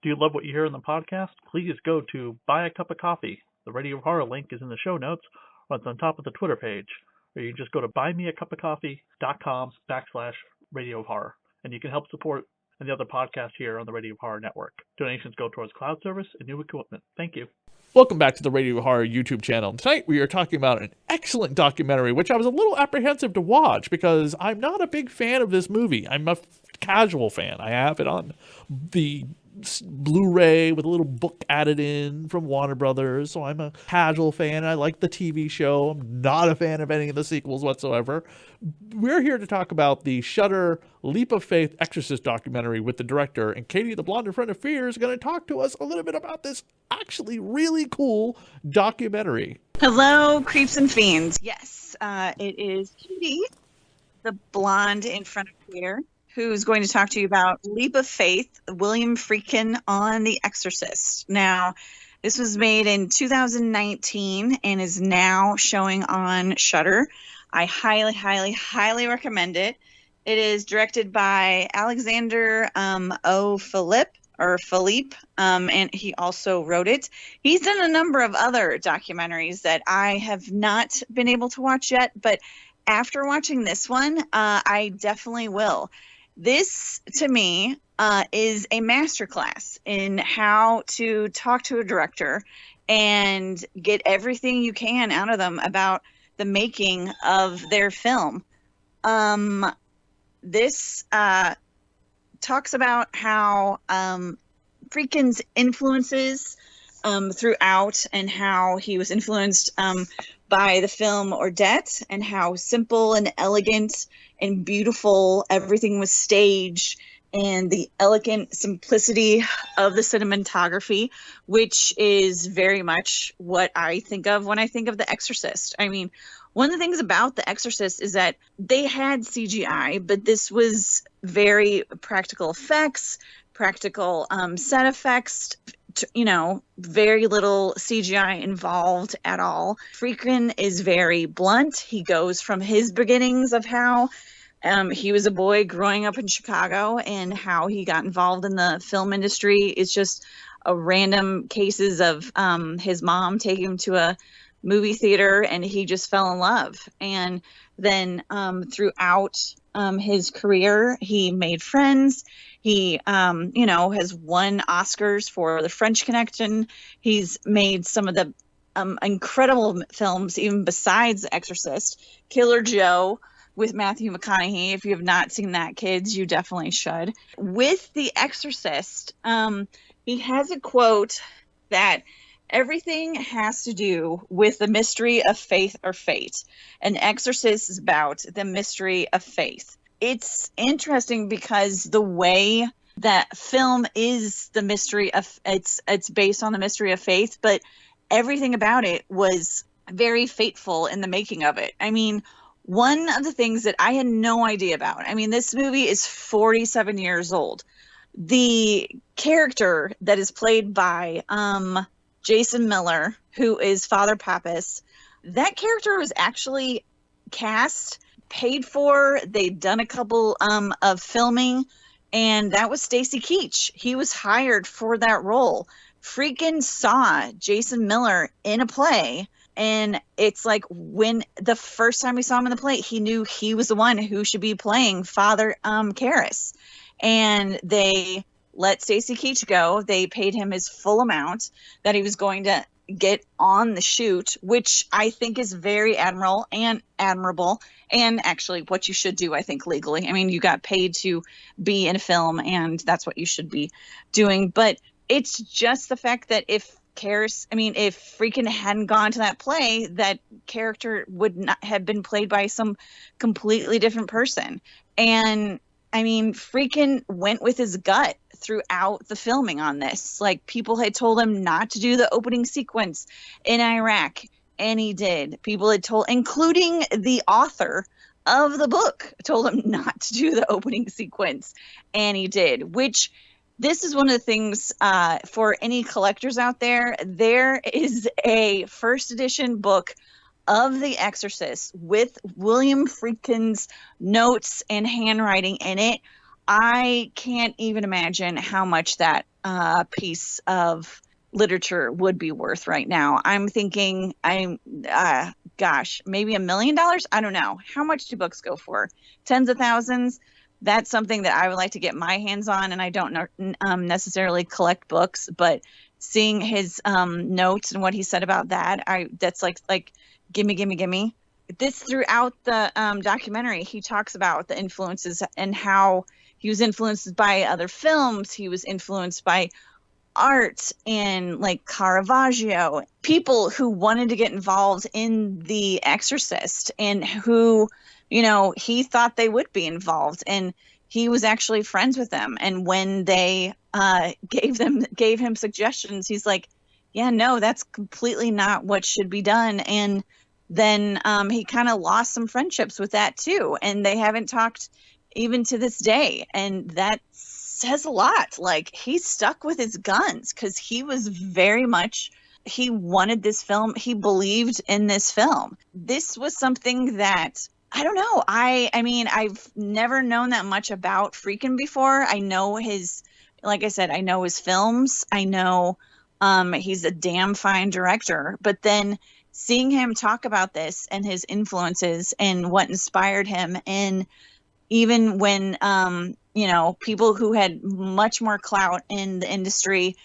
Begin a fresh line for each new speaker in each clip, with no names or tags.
Do you love what you hear in the podcast? Please go to Buy a Cup of Coffee. The Radio of Horror link is in the show notes, or it's on top of the Twitter page. Or you can just go to buymeacupofcoffee.com/Radio of Horror, and you can help support and the other podcasts here on the Radio of Horror Network. Donations go towards cloud service and new equipment. Thank you.
Welcome back to the Radio Horror YouTube channel. Tonight we are talking about an excellent documentary, which I was a little apprehensive to watch because I'm not a big fan of this movie. I'm a casual fan. I have it on the Blu-ray with a little book added in from Warner Brothers, so I'm a casual fan. I like the TV show. I'm not a fan of any of the sequels whatsoever. We're here to talk about the Shudder Leap of Faith Exorcist documentary with the director, and Katie, the blonde in front of Fear, is going to talk to us a little bit about this actually really cool documentary.
Hello, creeps and fiends. Yes, it is Katie, the blonde in front of Fear, who's going to talk to you about Leap of Faith, William Friedkin on The Exorcist. Now, this was made in 2019 and is now showing on Shudder. I highly, highly, highly recommend it. It is directed by Alexander Philippe, and he also wrote it. He's done a number of other documentaries that I have not been able to watch yet, but after watching this one, I definitely will. This, to me, is a masterclass in how to talk to a director and get everything you can out of them about the making of their film. This talks about how Friedkin's influences throughout, and how he was influenced by the film Ordette, and how simple and elegant and beautiful everything was staged, and the elegant simplicity of the cinematography, which is very much what I think of when I think of The Exorcist. I mean, one of the things about The Exorcist is that they had CGI, but this was very practical effects, practical set effects, very little CGI involved at all. Friedkin is very blunt. He goes from his beginnings of how he was a boy growing up in Chicago and how he got involved in the film industry. It's just a random cases of his mom taking him to a movie theater and he just fell in love. And then throughout his career, he made friends. He, has won Oscars for The French Connection. He's made some of the incredible films, even besides The Exorcist. Killer Joe with Matthew McConaughey. If you have not seen that, kids, you definitely should. With The Exorcist, he has a quote that everything has to do with the mystery of faith or fate. An Exorcist is about the mystery of faith. It's interesting because the way that film is the mystery of, it's based on the mystery of faith, but everything about it was very fateful in the making of it. I mean, one of the things that I had no idea about, I mean, this movie is 47 years old. The character that is played by Jason Miller, who is Father Pappas, that character was actually cast, paid for. They'd done a couple of filming, and that was Stacy Keach. He was hired for that role. Friedkin saw Jason Miller in a play, and it's like when the first time we saw him in the play, he knew he was the one who should be playing Father Karras. And they let Stacy Keach go. They paid him his full amount that he was going to get on the shoot, which I think is very admirable, and actually what you should do, I think, legally. I mean, you got paid to be in a film, and that's what you should be doing. But it's just the fact that if Friedkin hadn't gone to that play, that character would not have been played by some completely different person. And I mean, Friedkin went with his gut throughout the filming on this. Like, people had told him not to do the opening sequence in Iraq, and he did. People had told, including the author of the book, told him not to do the opening sequence, and he did. Which, this is one of the things for any collectors out there. There is a first edition book of The Exorcist with William Friedkin's notes and handwriting in it. I can't even imagine how much that piece of literature would be worth right now. I'm thinking, gosh, maybe $1 million. I don't know. How much do books go for? Tens of thousands. That's something that I would like to get my hands on. And I don't necessarily collect books, but seeing his notes and what he said about that, that's like gimme. This throughout the documentary, he talks about the influences and how he was influenced by other films. He was influenced by art and like Caravaggio, people who wanted to get involved in The Exorcist and who, he thought they would be involved, and he was actually friends with them. And when they gave him suggestions, he's like, yeah, no, that's completely not what should be done. And then he kind of lost some friendships with that too, and they haven't talked even to this day. And that says a lot. Like, he's stuck with his guns because he was he wanted this film. He believed in this film. This was something that, I don't know. I mean, I've never known that much about Friedkin before. I know like I said, I know his films. I know he's a damn fine director. But then seeing him talk about this and his influences and what inspired him, and even when people who had much more clout in the industry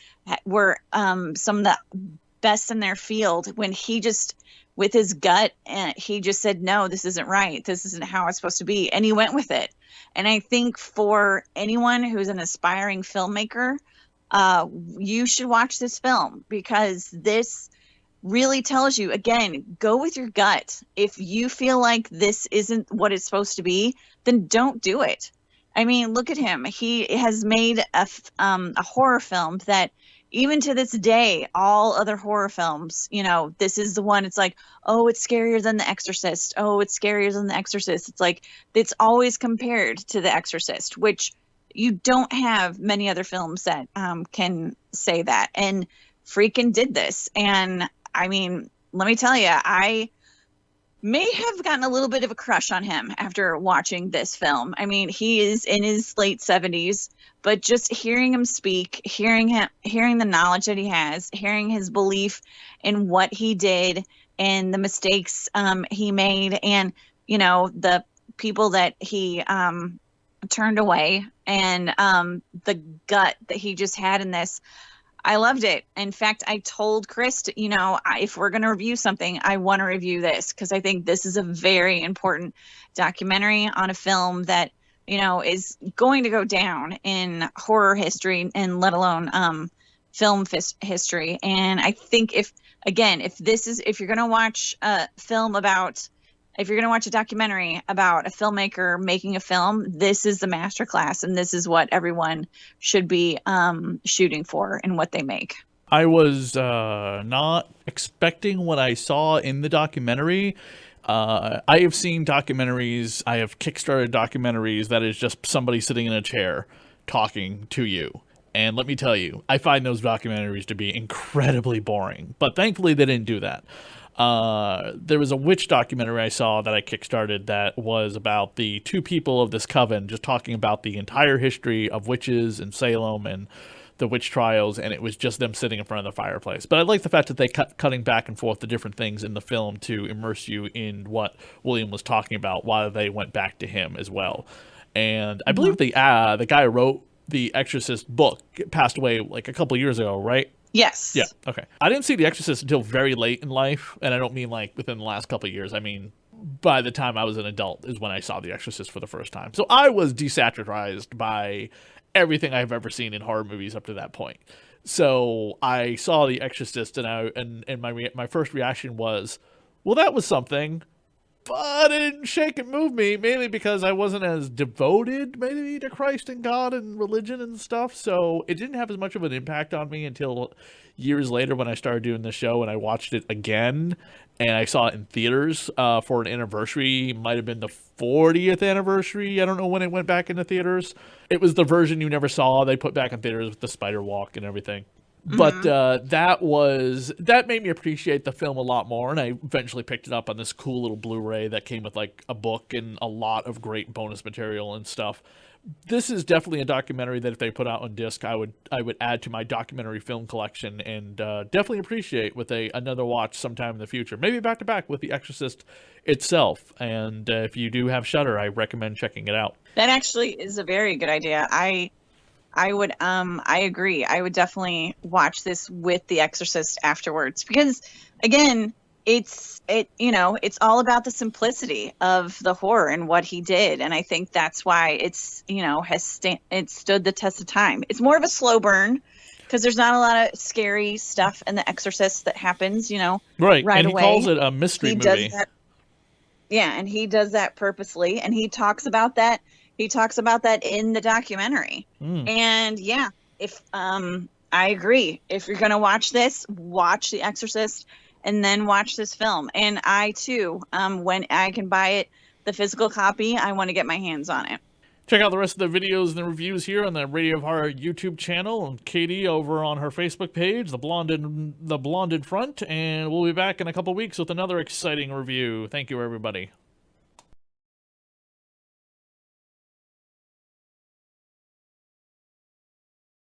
were some of the best in their field, when he just, with his gut, he just said, no, this isn't right. This isn't how it's supposed to be. And he went with it. And I think for anyone who's an aspiring filmmaker, you should watch this film, because this really tells you, again, go with your gut. If you feel like this isn't what it's supposed to be, then don't do it. I mean, look at him. He has made a horror film that even to this day, all other horror films, this is the one. It's like, oh, it's scarier than The Exorcist. Oh, it's scarier than The Exorcist. It's like, it's always compared to The Exorcist, which you don't have many other films that can say that. And Friedkin did this. And I mean, let me tell you, I may have gotten a little bit of a crush on him after watching this film. I mean, he is in his late 70s, but just hearing him speak, hearing the knowledge that he has, hearing his belief in what he did and the mistakes he made, and the people that he turned away, and the gut that he just had in this. I loved it. In fact, I told Chris, if we're going to review something, I want to review this, because I think this is a very important documentary on a film that, is going to go down in horror history, and let alone film history. And I think if you're going to watch a documentary about a filmmaker making a film, this is the masterclass, and this is what everyone should be shooting for in what they make.
I was not expecting what I saw in the documentary. I have seen documentaries, I have Kickstarted documentaries that is just somebody sitting in a chair talking to you. And let me tell you, I find those documentaries to be incredibly boring. But thankfully they didn't do that. There was a witch documentary I saw that I kickstarted that was about the two people of this coven, just talking about the entire history of witches in Salem and the witch trials, and it was just them sitting in front of the fireplace. But I like the fact that they cutting back and forth the different things in the film to immerse you in what William was talking about while they went back to him as well. And I believe the guy who wrote the Exorcist book passed away like a couple years ago, right?
Yes.
Yeah. Okay. I didn't see The Exorcist until very late in life, and I don't mean like within the last couple of years. I mean, by the time I was an adult is when I saw The Exorcist for the first time. So I was desaturized by everything I've ever seen in horror movies up to that point. So I saw The Exorcist, and my first reaction was, well, that was something. But it didn't shake and move me, mainly because I wasn't as devoted maybe to Christ and God and religion and stuff. So it didn't have as much of an impact on me until years later when I started doing the show and I watched it again. And I saw it in theaters for an anniversary. Might have been the 40th anniversary. I don't know when it went back into theaters. It was the version you never saw. They put back in theaters with the spider walk and everything. But that made me appreciate the film a lot more, and I eventually picked it up on this cool little Blu-ray that came with like a book and a lot of great bonus material and stuff. This is definitely a documentary that if they put out on disc, I would add to my documentary film collection, and definitely appreciate with another watch sometime in the future. Maybe back to back with The Exorcist itself. And if you do have Shudder, I recommend checking it out.
That actually is a very good idea. I agree. I would definitely watch this with The Exorcist afterwards, because again, it's all about the simplicity of the horror and what he did, and I think that's why it's it stood the test of time. It's more of a slow burn because there's not a lot of scary stuff in The Exorcist that happens,
right and
away.
He calls it a mystery movie.
And he does that purposely, and he talks about that. He talks about that in the documentary. And yeah, if I agree, if you're gonna watch this, watch The Exorcist and then watch this film. And I too, when I can buy it, the physical copy, I want to get my hands on it.
Check out the rest of the videos and the reviews here on the Radio of Horror YouTube channel, and Cati over on her Facebook page, the Blonde in Front, and we'll be back in a couple weeks with another exciting review. Thank you, everybody.